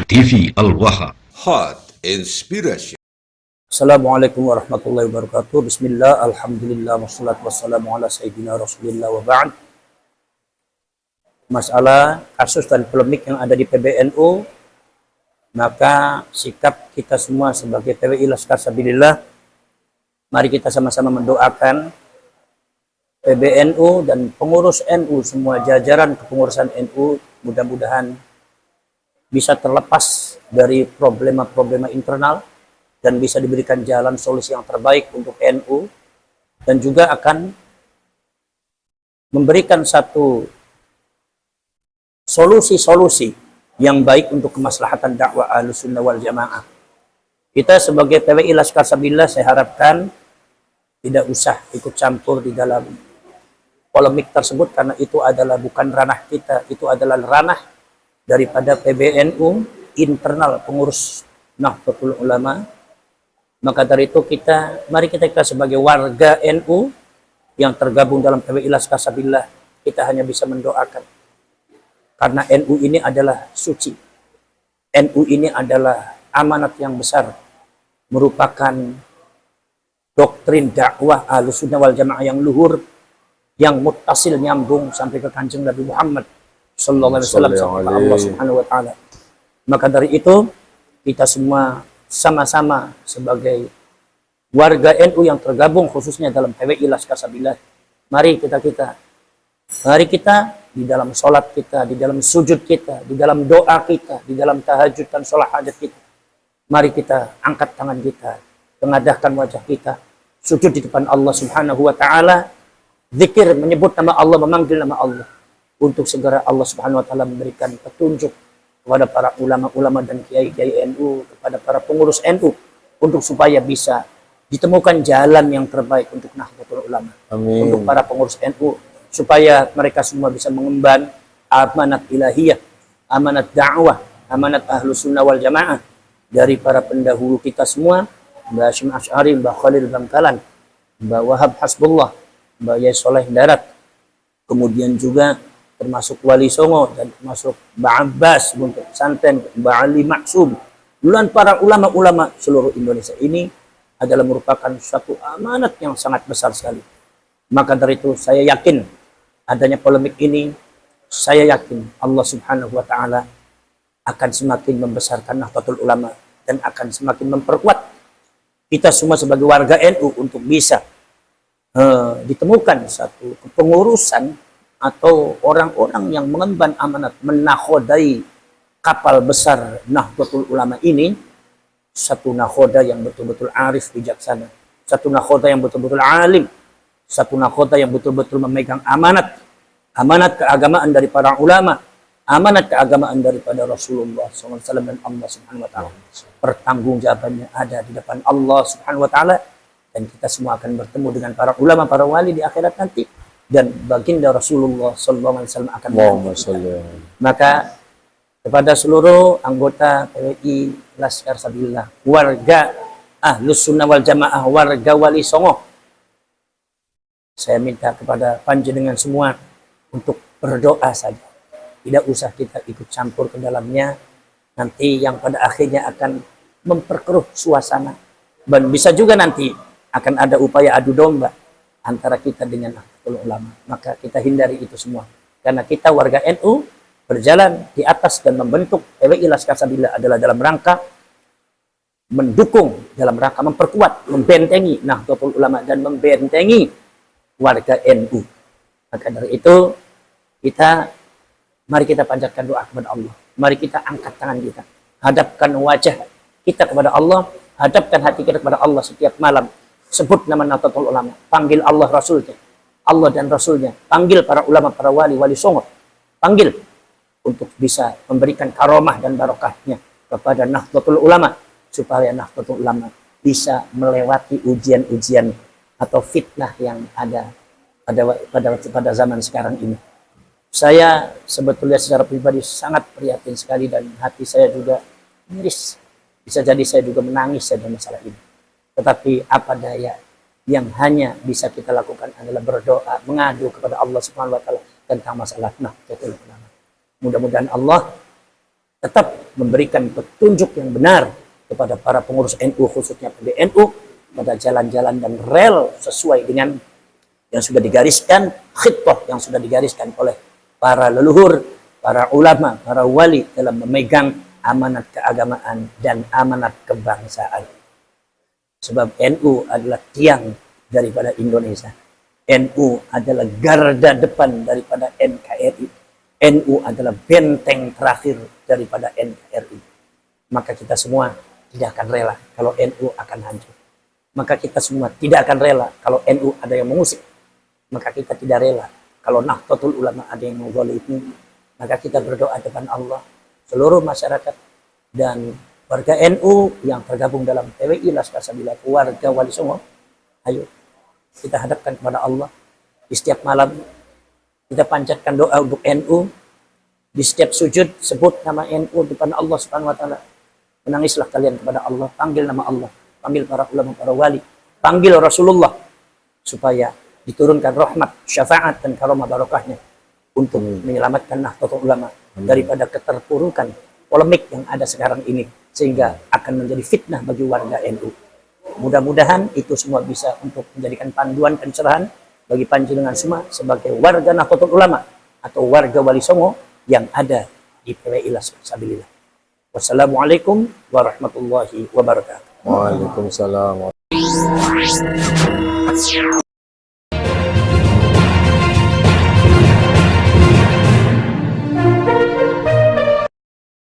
TV Al-Waha. Hot Inspiration. Assalamualaikum warahmatullahi wabarakatuh. Bismillah, alhamdulillah, wassalatu wassalamu ala sayyidina rasulillah wa ba'd. Masalah kasus dan polemik yang ada di PBNU, maka sikap kita semua sebagai PWI Laskar Sabilillah, mari kita sama-sama mendoakan PBNU dan pengurus NU, semua jajaran kepengurusan NU, mudah-mudahan bisa terlepas dari problema-problema internal dan bisa diberikan jalan solusi yang terbaik untuk NU, dan juga akan memberikan satu solusi-solusi yang baik untuk kemaslahatan dakwah Ahlussunnah wal Jamaah. Kita sebagai PWI Laskar Sabilillah, saya harapkan tidak usah ikut campur di dalam polemik tersebut, karena itu adalah bukan ranah kita, itu adalah ranah daripada PBNU, internal pengurus Nahdlatul Ulama. Maka dari itu mari kita sebagai warga NU yang tergabung dalam PWI Laskar Sabilillah, kita hanya bisa mendoakan. Karena NU ini adalah suci. NU ini adalah amanat yang besar, merupakan doktrin dakwah Ahlussunnah wal Jamaah yang luhur, yang muttasil, nyambung sampai ke Kanjeng Nabi Muhammad sallallahu alaihi wasallam, sampai Allah Subhanahu wa taala. Maka dari itu kita semua sama-sama sebagai warga NU yang tergabung khususnya dalam PWI Laskar Sabilillah, mari kita di dalam sholat kita, di dalam sujud kita, di dalam doa kita, di dalam tahajud dan sholat hajat kita, mari kita angkat tangan kita, mengadahkan wajah kita, sujud di depan Allah Subhanahu wa taala, zikir, menyebut nama Allah, memanggil nama Allah, untuk segera Allah Subhanahu wa taala memberikan petunjuk kepada para ulama-ulama dan kiai-kiai NU, kepada para pengurus NU, untuk supaya bisa ditemukan jalan yang terbaik untuk Nahdlatul Ulama. Amin. Untuk para pengurus NU, supaya mereka semua bisa mengemban amanat ilahiyah, amanat dakwah, amanat Ahlussunnah wal Jamaah dari para pendahulu kita semua, Mbah Hasyim Asy'ari, Mbah Khalil Bangkalan, Mbah Wahab Hasbullah, Mbah Yai Soleh Darat, kemudian juga termasuk Wali Songo, dan termasuk Mbah Abbas untuk Santen, Mbah Ali Maksum, dan para ulama-ulama seluruh Indonesia. Ini adalah merupakan suatu amanat yang sangat besar sekali. Maka dari itu saya yakin adanya polemik ini, saya yakin Allah Subhanahu wa taala akan semakin membesarkan Nahdlatul Ulama dan akan semakin memperkuat kita semua sebagai warga NU untuk bisa ditemukan satu kepengurusan atau orang-orang yang mengemban amanat, menakodai kapal besar Nahdlatul Ulama ini, satu nakhoda yang betul-betul arif, bijaksana, satu nakhoda yang betul-betul alim, satu nakhoda yang betul-betul memegang amanat keagamaan dari para ulama, amanat keagamaan daripada Rasulullah SAW dan Allah Subhanahu wa taala. Pertanggungjawabannya ada di depan Allah Subhanahu wa taala, dan kita semua akan bertemu dengan para ulama, para wali di akhirat nanti, dan baginda Rasulullah SAW akan maka kepada seluruh anggota PWI Laskar Sabilillah, warga Ahlussunnah wal Jamaah, warga Wali Songo, saya minta kepada panjenengan semua untuk berdoa saja, tidak usah kita ikut campur ke dalamnya, nanti yang pada akhirnya akan memperkeruh suasana, dan bisa juga nanti akan ada upaya adu domba antara kita dengan Nahdlatul Ulama. Maka kita hindari itu semua, karena kita warga NU berjalan di atas dan membentuk PWI Laskar Sabilillah adalah dalam rangka mendukung, dalam rangka memperkuat, membentengi Nahdlatul Ulama dan membentengi warga NU. Maka dari itu mari kita panjatkan doa kepada Allah, mari kita angkat tangan kita, hadapkan wajah kita kepada Allah, hadapkan hati kita kepada Allah setiap malam. Sebut nama Nahdlatul Ulama, panggil Allah Rasulnya, Allah dan Rasulnya, panggil para ulama, para wali, Wali Songo, panggil untuk bisa memberikan karomah dan barokahnya kepada Nahdlatul Ulama, supaya Nahdlatul Ulama bisa melewati ujian-ujian atau fitnah yang ada pada zaman sekarang ini. Saya sebetulnya secara pribadi sangat prihatin sekali, dan hati saya juga miris. Bisa jadi saya juga menangis dalam masalah ini. Tetapi apa daya, yang hanya bisa kita lakukan adalah berdoa, mengadu kepada Allah Subhanahu wa taala tentang masalah Nahdlatul Ulama. Mudah-mudahan Allah tetap memberikan petunjuk yang benar kepada para pengurus NU, khususnya PBNU, pada jalan-jalan dan rel sesuai dengan yang sudah digariskan, khitbah yang sudah digariskan oleh para leluhur, para ulama, para wali dalam memegang amanat keagamaan dan amanat kebangsaan. Sebab NU adalah tiang daripada Indonesia. NU adalah garda depan daripada NKRI. NU adalah benteng terakhir daripada NKRI. Maka kita semua tidak akan rela kalau NU akan hancur. Maka kita semua tidak akan rela kalau NU ada yang mengusik. Maka kita tidak rela kalau Nahdlatul Ulama ada yang menggolimi. Maka kita berdoa depan Allah, seluruh masyarakat dan warga NU yang tergabung dalam PWI Laskar Sabila, warga Wali Songo, ayo kita hadapkan kepada Allah di setiap malam. Kita panjatkan doa untuk NU. Di setiap sujud sebut nama NU depan Allah Subhanahu wa taala. Menangislah kalian kepada Allah, panggil nama Allah, panggil para ulama, para wali, panggil Rasulullah supaya diturunkan rahmat, syafaat dan karomah barokahnya untuk menyelamatkan Nahdlatul Ulama daripada keterpurukan polemik yang ada sekarang ini, sehingga akan menjadi fitnah bagi warga NU. Mudah-mudahan itu semua bisa untuk menjadikan panduan pencerahan bagi panjenengan semua sebagai warga Nahdlatul Ulama atau warga Wali Songo yang ada di PWI Laskar Sabilillah. Wassalamualaikum warahmatullahi wabarakatuh. Waalaikumsalam.